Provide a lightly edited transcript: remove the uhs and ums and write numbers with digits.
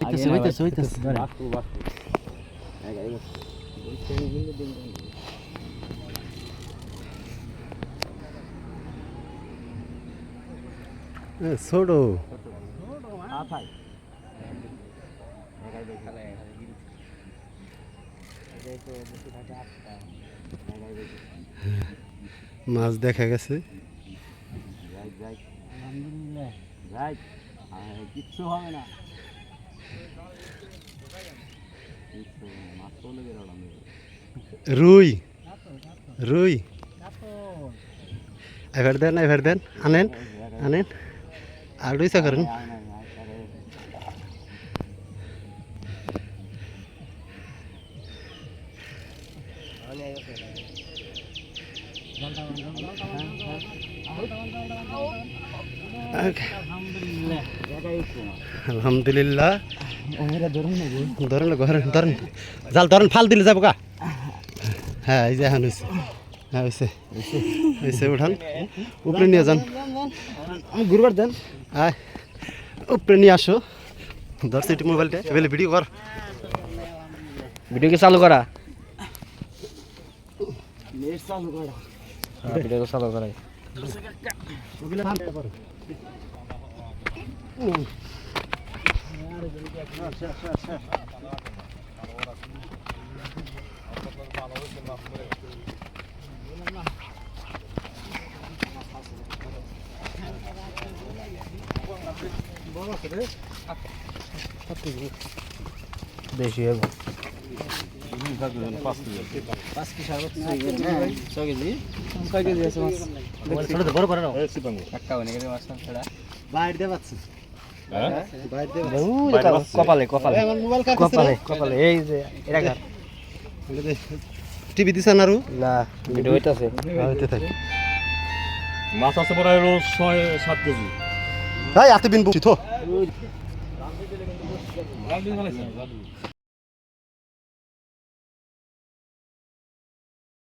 হইতেছে ছোট মাছ দেখা গেছে কিচ্ছু হবে না রুই রুই এবার দেন আনেন আর রুইসা করেন আলহামদুলিল্লাহ ধরেন জাল ধরেন ফাল দিলে যাবো কা হ্যাঁ এই যে এখন হয়েছে হ্যাঁ হয়েছে উঠান উপরে নিয়ে যান ঘুরবার দেন হ্যাঁ উপরে নিয়ে আসো ধর সিটি মোবাইলটা এবার ভিডিও কর ভিডিও কি চালু করা ভিডিও চালু করা বেশি হবে 5 কেজি আছে মাছ বড় বড় নাও টাকা বনে গেছে মাছ ছড়া বাইরে দে পাচ্ছি কপালে এই যে এটা কার টিভি দিছেন আরো না ভিডিও হইতাছে হইতে থাকে মাছ আছে প্রায় 6-7 কেজি ভাই আতে বিন বুঝি তো